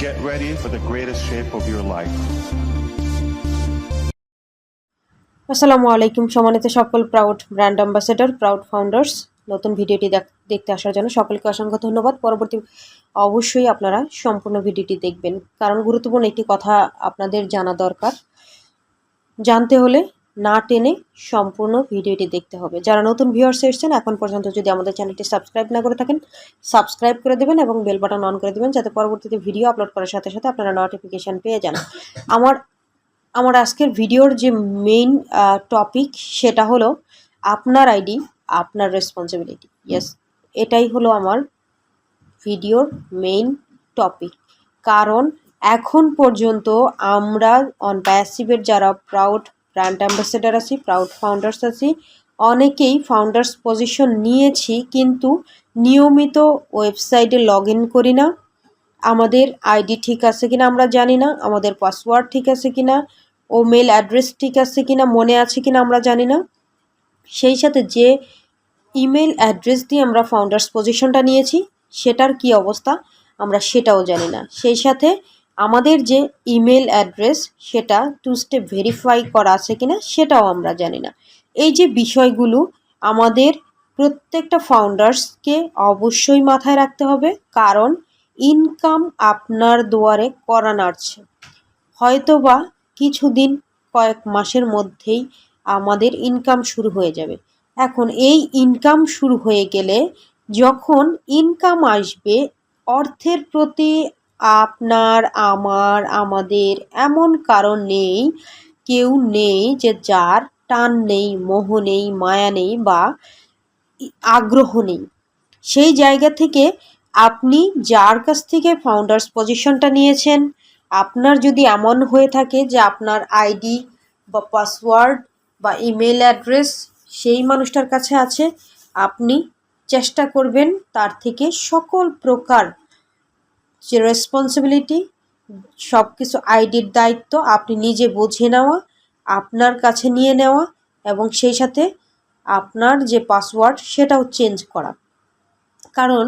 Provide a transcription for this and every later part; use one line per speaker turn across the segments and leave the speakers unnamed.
Get ready for the greatest shape of your life.
আসসালামু আলাইকুম সম্মানিত সকল proud brand ambassador, proud founders. নতুন ভিডিওটি দেখতে আসার জন্য সকলকে অসংখ্য ধন্যবাদ। পরবর্তী অবশ্যই আপনারা সম্পূর্ণ ভিডিওটি দেখবেন, কারণ গুরুত্বপূর্ণ একটি কথা আপনাদের জানা দরকার। জানতে হলে না টেনে সম্পূর্ণ ভিডিওটি দেখতে হবে। যারা নতুন ভিউয়ার্স এসেছেন এখন পর্যন্ত যদি আমাদের চ্যানেলটি সাবস্ক্রাইব না করে থাকেন, সাবস্ক্রাইব করে দেবেন এবং বেল বাটন অন করে দেবেন, যাতে পরবর্তীতে ভিডিও আপলোড করার সাথে সাথে আপনারা নোটিফিকেশান পেয়ে যান। আমার আজকের ভিডিওর যে মেইন টপিক সেটা হলো আপনার আইডি আপনার রেসপন্সিবিলিটি। ইয়েস, এটাই হলো আমার ভিডিওর মেইন টপিক। কারণ এখন পর্যন্ত আমরা অনপ্যাসিভের যারা প্রাউড ব্র্যান্ড অ্যাম্বাসেডার আছি, প্রাউড ফাউন্ডার্স আছি, অনেকেই ফাউন্ডার্স পজিশন নিয়েছি, কিন্তু নিয়মিত ওয়েবসাইটে লগ ইন করি না। আমাদের আইডি ঠিক আছে কিনা আমরা জানি না, আমাদের পাসওয়ার্ড ঠিক আছে কিনা, ও মেল অ্যাড্রেস ঠিক আছে কিনা, মনে আছে কিনা আমরা জানি না। সেই সাথে যে ইমেল অ্যাড্রেস দিয়ে আমরা ফাউন্ডার্স পজিশনটা নিয়েছি সেটার কি অবস্থা আমরা সেটাও জানি না। সেই সাথে আমাদের যে ইমেল অ্যাড্রেস সেটা 2 স্টেপ ভেরিফাই করা আছে কিনা সেটাও আমরা জানি না। এই যে বিষয়গুলো আমাদের প্রত্যেকটা ফাউন্ডার্সকে অবশ্যই মাথায় রাখতে হবে, কারণ ইনকাম আপনার দুয়ারে কড়া নাড়ছে। হয়তোবা কিছুদিন কয়েক মাসের মধ্যেই আমাদের ইনকাম শুরু হয়ে যাবে। এখন এই ইনকাম শুরু হয়ে গেলে যখন ইনকাম আসবে, অর্থের প্রতি আপনার আমাদের এমন কারণ নেই, কেউ নেই যে যার টান নেই, মোহ নেই, মায়া নেই বা আগ্রহ নেই। সেই জায়গা থেকে আপনি যার কাছ থেকে ফাউন্ডার্স পজিশনটা নিয়েছেন, আপনার যদি এমন হয়ে থাকে যে আপনার আইডি বা পাসওয়ার্ড বা ইমেল অ্যাড্রেস সেই মানুষটার কাছে আছে, আপনি চেষ্টা করবেন তার থেকে সকল প্রকার যে রেসপন্সিবিলিটি, সব কিছু আইডির দায়িত্ব আপনি নিজে বুঝে নেওয়া, আপনার কাছে নিয়ে নেওয়া এবং সেই সাথে আপনার যে পাসওয়ার্ড সেটাও চেঞ্জ করা। কারণ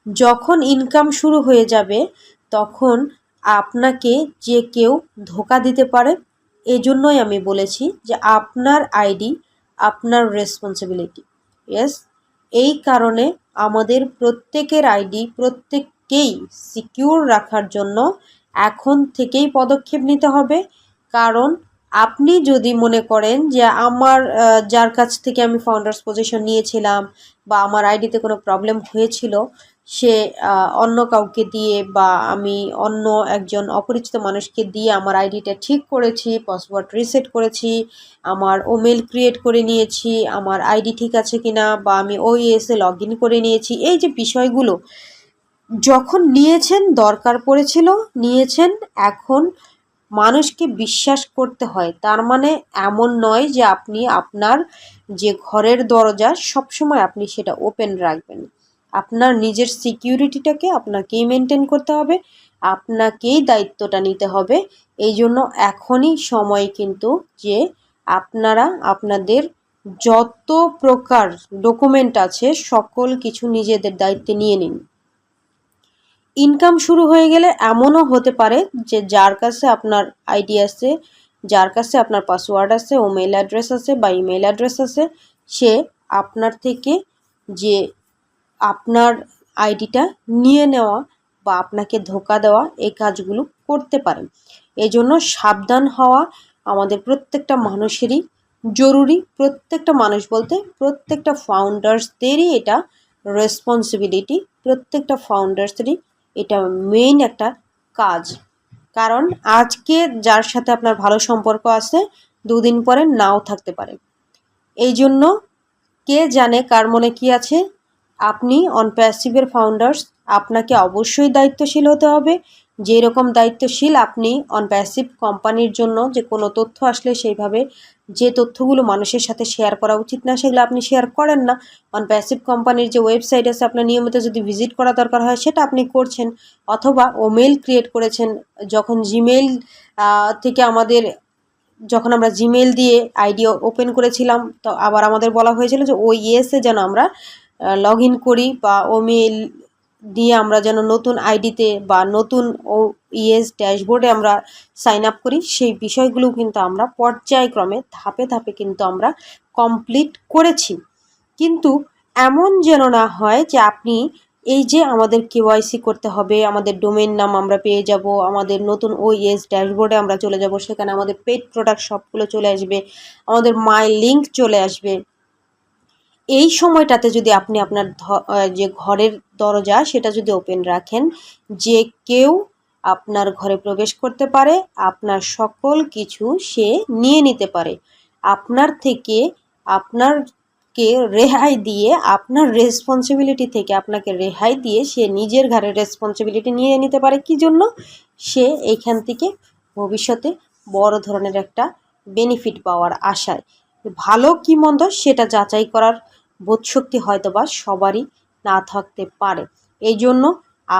যখন ইনকাম শুরু হয়ে যাবে তখন আপনাকে যে কেউ ধোঁকা দিতে পারে। এজন্যই আমি বলেছি যে আপনার আইডি আপনার রেসপন্সিবিলিটি। ইয়েস, এই কারণে আমাদের প্রত্যেকের আইডি প্রত্যেককেই সিকিউর রাখার জন্য এখন থেকেই পদক্ষেপ নিতে হবে। কারণ আপনি যদি মনে করেন যে আমার যার কাছ থেকে আমি ফাউন্ডার্স পজিশন নিয়েছিলাম বা আমার আইডিতে কোনো প্রবলেম হয়েছিল, সে অন্য কাউকে দিয়ে বা আমি অন্য একজন অপরিচিত মানুষকে দিয়ে আমার আইডিটা ঠিক করেছি, পাসওয়ার্ড রিসেট করেছি, আমার ওমেল ক্রিয়েট করে নিয়েছি, আমার আইডি ঠিক আছে কিনা, বা আমি ওইএসে লগ ইন করে নিয়েছি। এই যে বিষয়গুলো যখন নিয়েছেন, দরকার পড়েছিল নিয়েছেন, এখন মানুষকে বিশ্বাস করতে হয়। তার মানে এমন নয় যে আপনি আপনার যে ঘরের দরজা সবসময় আপনি সেটা ওপেন রাখবেন। আপনার নিজের সিকিউরিটিটাকে আপনাকেই মেনটেন করতে হবে, আপনাকেই দায়িত্বটা নিতে হবে। এই জন্য এখনই সময় কিন্তু যে আপনারা আপনাদের যত প্রকার ডকুমেন্ট আছে সকল কিছু নিজেদের দায়িত্বে নিয়ে নিন। ইনকাম শুরু হয়ে গেলে এমনও হতে পারে যে যার কাছে আপনার আইডি আছে, যার কাছে আপনার পাসওয়ার্ড আছে, মেল অ্যাড্রেস আছে বা ইমেল অ্যাড্রেস আছে, সে আপনার থেকে যে আপনার আইডিটা নিয়ে নেওয়া বা আপনাকে ধোঁকা দেওয়া এই কাজগুলো করতে পারেন। এই জন্য সাবধান হওয়া আমাদের প্রত্যেকটা মানুষেরই জরুরি। প্রত্যেকটা মানুষ বলতে প্রত্যেকটা ফাউন্ডার্সদেরই এটা রেসপন্সিবিলিটি, প্রত্যেকটা ফাউন্ডার্সেরই এটা মেইন একটা কাজ। কারণ আজকে যার সাথে আপনার ভালো সম্পর্ক আছে, দুদিন পরে নাও থাকতে পারে। এই জন্য কে জানে কার মনে কি আছে। আপনি অনপ্যাসিভের ফাউন্ডার্স, আপনাকে অবশ্যই দায়িত্বশীল হতে হবে। যেরকম দায়িত্বশীল আপনি অনপ্যাসিভ কোম্পানির জন্য যে কোনো তথ্য আসলে সেইভাবে যে তথ্যগুলো মানুষের সাথে শেয়ার করা উচিত না সেগুলো আপনি শেয়ার করেন না। অনপ্যাসিভ কোম্পানির যে ওয়েবসাইট আছে আপনার নিয়মিত যদি ভিজিট করা দরকার হয় সেটা আপনি করছেন, অথবা মেল ক্রিয়েট করেছেন। যখন জিমেইল থেকে যখন আমরা জিমেইল দিয়ে আইডি ওপেন করেছিলাম, তো আবার আমাদের বলা হয়েছিল যে ওইএসে যেন আমরা লগ ইন করি বা মেল দিয়ে আমরা যেন নতুন আইডিতে বা নতুন ড্যাশবোর্ডে আমরা সাইন আপ করি, সেই বিষয়গুলো কিন্তু আমরা পর্যায়ক্রমে ধাপে ধাপে কিন্তু আমরা কমপ্লিট করেছি। কিন্তু এমন যেন না হয় যে আপনি এই যে আমাদের কেওয়াইসি করতে হবে, আমাদের ডোমেইন নাম আমরা পেয়ে যাব, আমাদের নতুন ড্যাশবোর্ডে আমরা চলে যাব, সেখানে আমাদের পেড প্রোডাক্ট সবগুলো চলে আসবে, আমাদের মাই লিঙ্ক চলে আসবে। এই সময়টাতে যদি আপনি আপনার যে ঘরের দরজা সেটা যদি ওপেন রাখেন, যে কেউ আপনার ঘরে প্রবেশ করতে পারে, আপনার সকল কিছু সে নিয়ে নিতে পারে, আপনার থেকে আপনারকে রেহাই দিয়ে, আপনার রেসপন্সিবিলিটি থেকে আপনাকে রেহাই দিয়ে সে নিজের ঘরের রেসপন্সিবিলিটি নিয়ে নিতে পারে। কি জন্য? সে এইখান থেকে ভবিষ্যতে বড় ধরনের একটা বেনিফিট পাওয়ার আশায়। ভালো কি মন্দ সেটা যাচাই করার বোধশক্তি হয়তো বা সবারই না থাকতে পারে। এই জন্য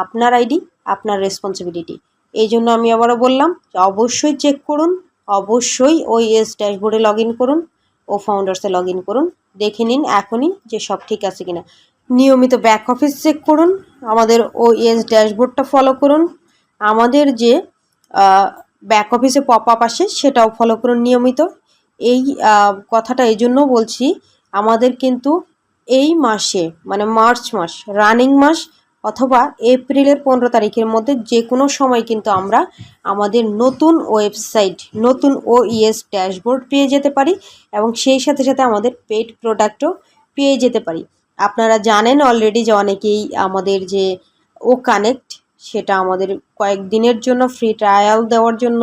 আপনার আইডি আপনার রেসপন্সিবিলিটি। এই জন্য আমি আবারও বললাম যে অবশ্যই চেক করুন, অবশ্যই ড্যাশবোর্ডে লগ ইন করুন, OFoundersে লগ ইন করুন, দেখে নিন এখনই যে সব ঠিক আছে কিনা। নিয়মিত ব্যাক অফিস চেক করুন, আমাদের ড্যাশবোর্ডটা ফলো করুন, আমাদের যে ব্যাক অফিসে পপ আপ আসে সেটাও ফলো করুন নিয়মিত। এই কথাটা এই জন্য বলছি, আমাদের কিন্তু এই মাসে মানে মার্চ মাস, রানিং মাস অথবা এপ্রিলের 15 তারিখের মধ্যে যে কোনো সময় কিন্তু আমরা আমাদের নতুন ওয়েবসাইট, নতুন ড্যাশবোর্ড পেয়ে যেতে পারি এবং সেই সাথে সাথে আমাদের পেড প্রোডাক্টও পেয়ে যেতে পারি। আপনারা জানেন অলরেডি যে অনেকেই আমাদের যে কানেক্ট সেটা আমাদের কয়েকদিনের জন্য ফ্রি ট্রায়াল দেওয়ার জন্য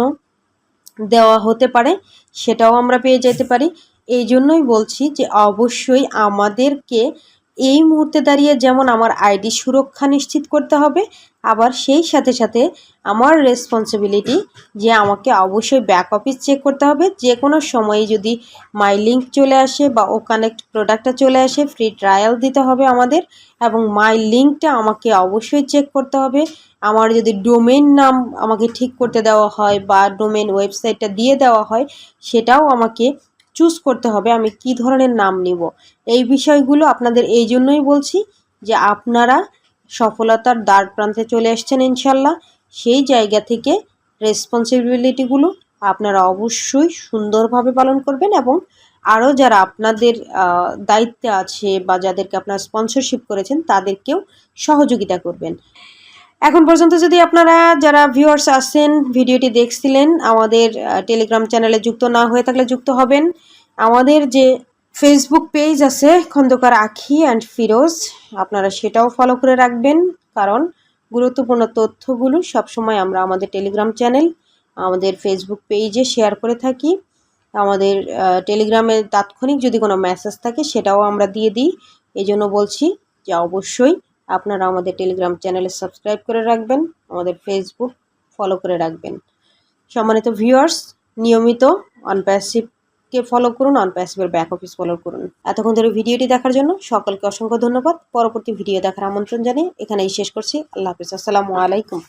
দেওয়া হতে পারে, সেটাও আমরা পেয়ে যেতে পারি। এই জন্যই বলছি যে অবশ্যই আমাদেরকে এই মুহূর্তে দাঁড়িয়ে যেমন আমার আইডি সুরক্ষা নিশ্চিত করতে হবে, আবার সেই সাথে সাথে আমার রেসপন্সিবিলিটি যে আমাকে অবশ্যই ব্যাক অফিস চেক করতে হবে। যে কোনো সময়ে যদি মাই লিঙ্ক চলে আসে বা কানেক্ট প্রোডাক্টটা চলে আসে, ফ্রি ট্রায়াল দিতে হবে আমাদের এবং মাই লিঙ্কটা আমাকে অবশ্যই চেক করতে হবে। আমার যদি ডোমেইন নাম আমাকে ঠিক করতে দেওয়া হয় বা ডোমেইন ওয়েবসাইটটা দিয়ে দেওয়া হয়, সেটাও আমাকে চুজ করতে হবে আমি কি ধরনের নাম নিব। এই বিষয়গুলো আপনাদের এই জন্যই বলছি যে আপনারা সফলতার দ্বার প্রান্তে চলে আসছেন ইনশাল্লাহ। সেই জায়গা থেকে রেসপন্সিবিলিটিগুলো আপনারা অবশ্যই সুন্দরভাবে পালন করবেন এবং আরও যারা আপনাদের দায়িত্বে আছে বা যাদেরকে আপনারা স্পন্সরশিপ করেছেন তাদেরকেও সহযোগিতা করবেন। এখন পর্যন্ত যদি আপনারা যারা ভিউয়ার্স আছেন ভিডিওটি দেখছিলেন, আমাদের টেলিগ্রাম চ্যানেলে যুক্ত না হয়ে থাকলে যুক্ত হবেন। আমাদের যে ফেসবুক পেজ আছে খন্দকার আখি অ্যান্ড ফিরোজ, আপনারা সেটাও ফলো করে রাখবেন, কারণ গুরুত্বপূর্ণ তথ্যগুলো সবসময় আমরা আমাদের টেলিগ্রাম চ্যানেল, আমাদের ফেসবুক পেজে শেয়ার করে থাকি। আমাদের টেলিগ্রামে তাৎক্ষণিক যদি কোনো মেসেজ থাকে সেটাও আমরা দিয়ে দিই। এই জন্য বলছি যে অবশ্যই আপনারা আমাদের টেলিগ্রাম চ্যানেলে সাবস্ক্রাইব করে রাখবেন, আমাদের ফেসবুক ফলো করে রাখবেন। সম্মানিত ভিউয়ার্স, নিয়মিত অনপ্যাসিভকে ফলো করুন, অনপ্যাসিভের ব্যাক অফিস ফলো করুন। এতক্ষণ ধরে ভিডিওটি দেখার জন্য সকলকে অসংখ্য ধন্যবাদ। পরবর্তী ভিডিও দেখার আমন্ত্রণ জানিয়ে এখানেই শেষ করছি। আল্লাহ হাফিজ, আসসালামু আলাইকুম।